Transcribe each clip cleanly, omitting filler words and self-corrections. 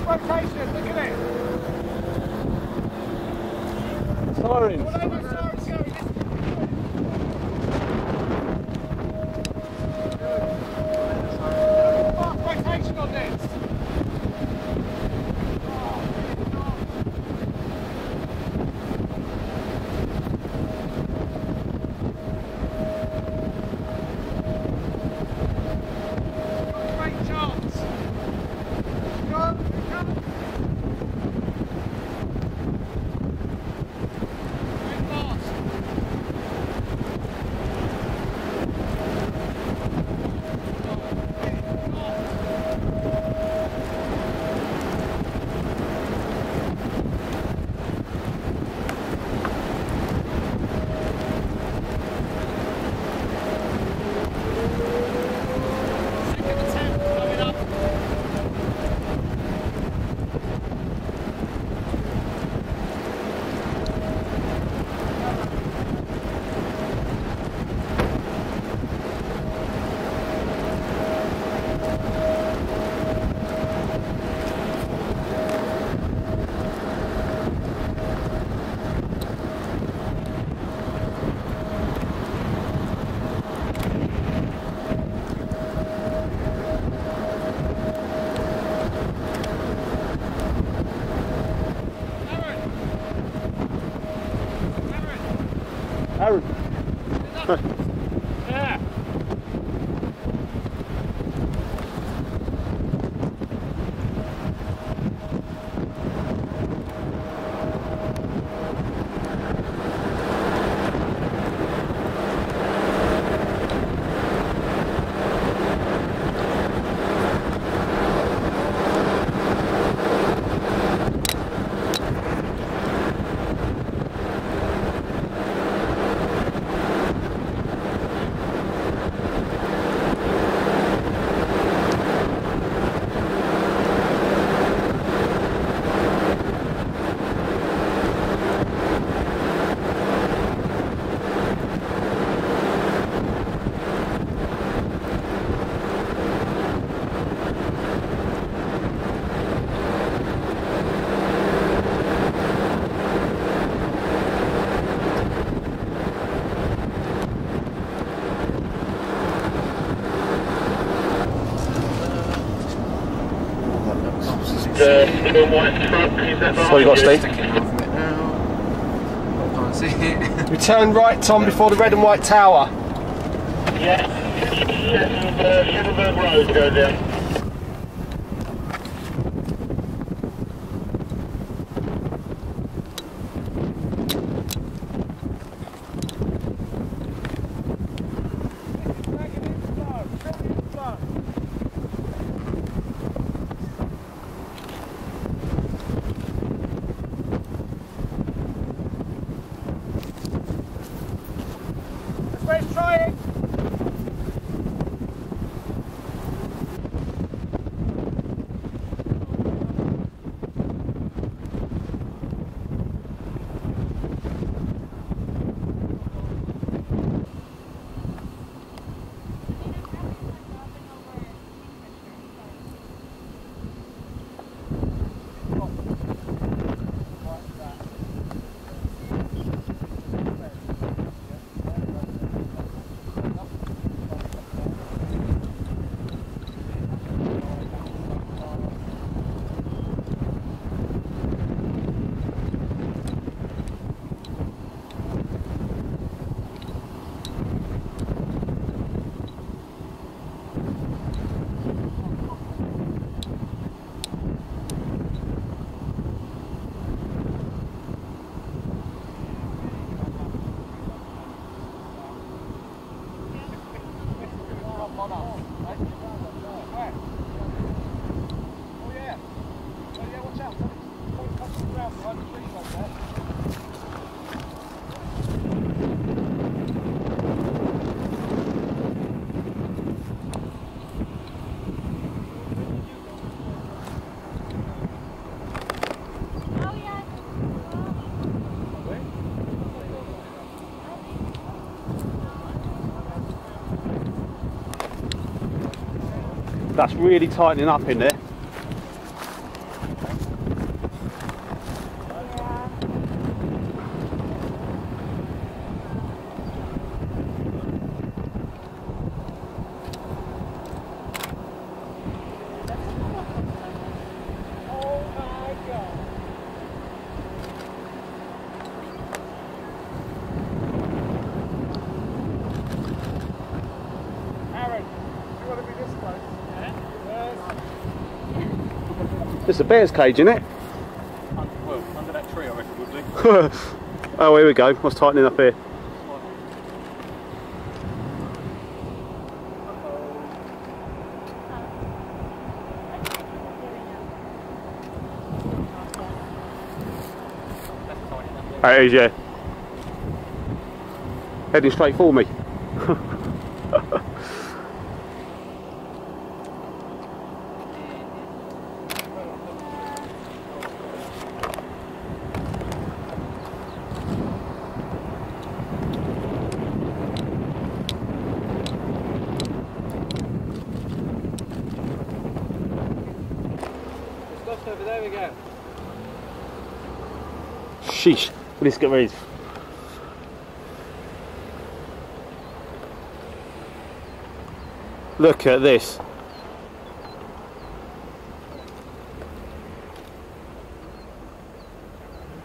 Rotation, look at it! Sirens! Rotation on this! Great chance! Come! Aaron. Yeah. The white truck, is that So you got Steve? Sticking half of it now. I can't see it. You turn right, Tom, before the red and white tower. Yeah, Shettlesburg Road goes down. Let's try it! That's really tightening up in there. There's a bear's cage in it. Well, under that tree I reckon would be. Oh, here we go. What's tightening up here? Oh, it is, yeah. Heading straight for me. Over there we go. Sheesh. Let's get ready. Look at this.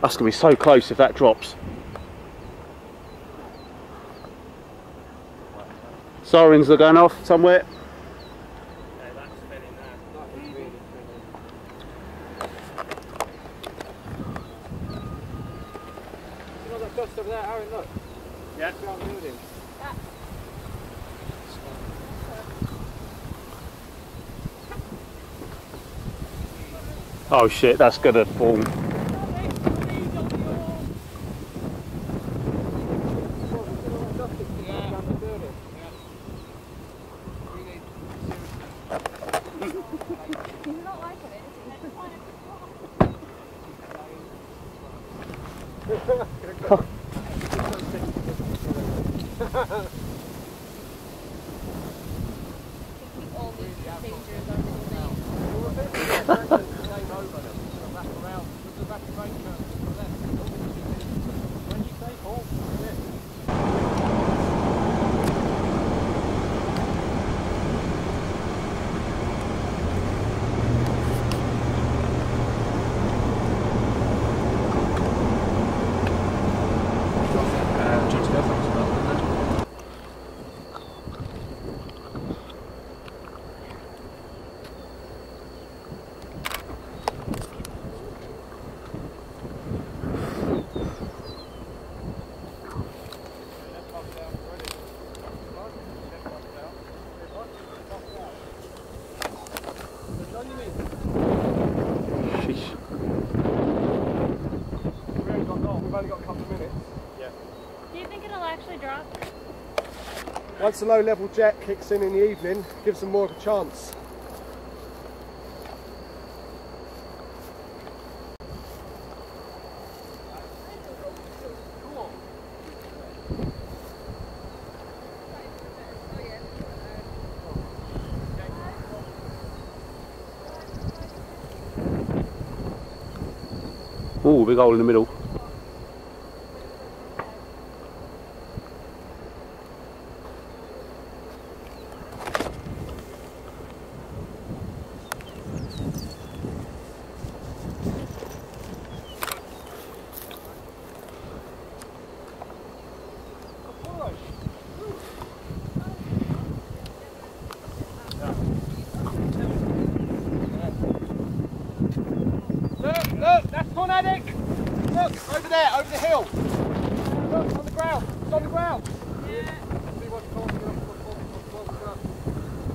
That's going to be so close if that drops. Sirens are going off somewhere. Just over there, Aaron, look. Yeah. Building. Yeah. Oh shit, that's gonna fall. He's not liking it, all these dangers are We've only got a couple of minutes. Yeah. Do you think it'll actually drop? Once the low level jet kicks in the evening, gives them more of a chance. Ooh, big hole in the middle. Look, that's tornadic! Look, over there, over the hill! Look, on the ground, it's on the ground! Yeah.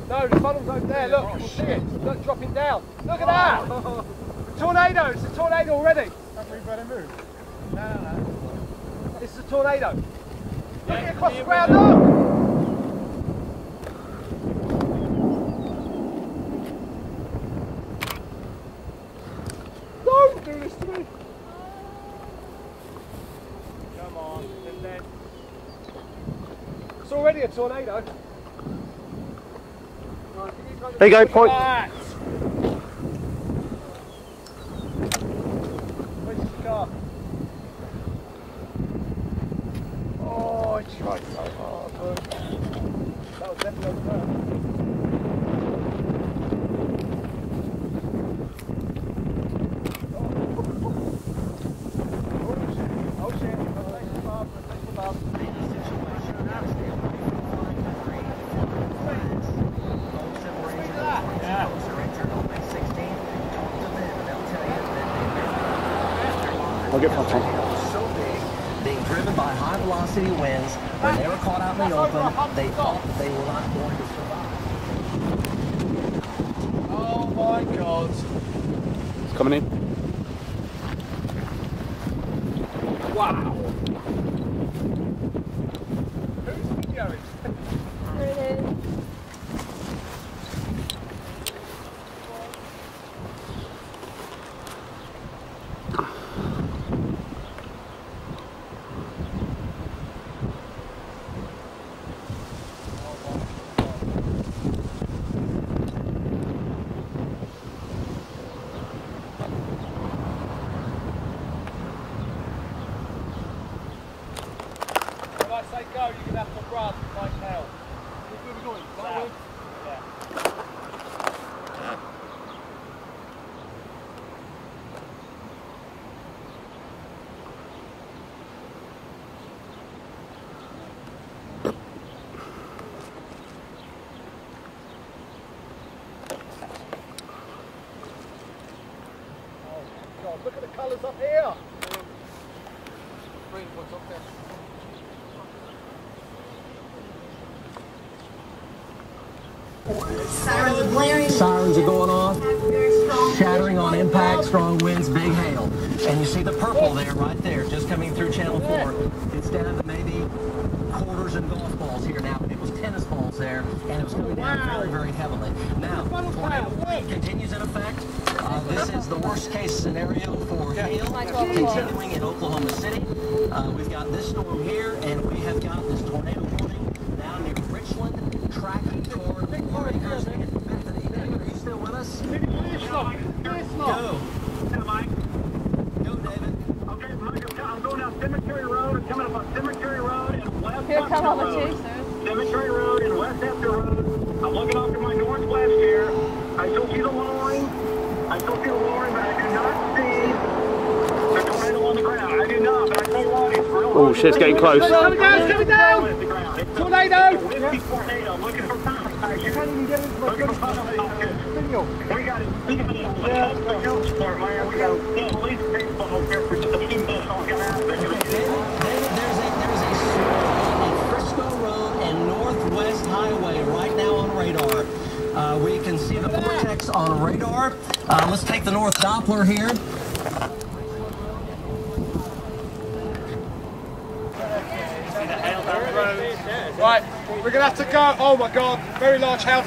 No, the funnel's over there, look, you can see it. Look, dropping down. Look at that! Tornado, it's a tornado already! Have we better move? No. This is a tornado. Look at it across the ground, look! Don't do this to me! Come on, then. It's already a tornado. Right, There you go, point. That. Where's the car? Oh, it's right so hard. Look. That was definitely first. Oh shit. I'll get front on. So big, being driven by high velocity winds, when they were caught out in the open, they thought they were not going to survive. Oh my god. It's coming in. Wow. Who's videoing? There it is. When I say go, you're going to have to run like hell. Where are we going? South. Yeah. Oh God, look at the colours up here. What's up there? Sirens are blaring. Sirens are going off. Shattering on impact, strong winds, big hail. And you see the purple there, right there, just coming through Channel 4. It's down to maybe quarters and golf balls here now. It was tennis balls there, and it was coming down very, very heavily. Now, tornado warning continues in effect. This is the worst case scenario for hail continuing in Oklahoma City. We've got this storm here, and we have got this tornado warning now near Richland, tracking toward Warriors and Bethany. David, are you still with us? Go. Go, David. Okay, I'm going down Cemetery Road. I'm coming up on Cemetery Road and West Here come all the Road. chasers. Cemetery Road and West Hester Road. I'm looking off to my northwest here. I still see the lowering. I still see the lowering, but I do not see the tornado on the ground. I do not, but I tell you what, it's real. Oh shit, it's getting close. Coming down, coming down! Tornado! Whiskey tornado, looking for power. You can't even get into my Looking for power. video. We got it. We got it. Yeah, we got at least baseball here for just a few minutes. All gonna happen. David, there's a storm on Frisco Road and Northwest Highway right now on radar. We can see the vortex on radar. Let's take the North Doppler here. Right, we're going to have to go. Oh my God, very large hail.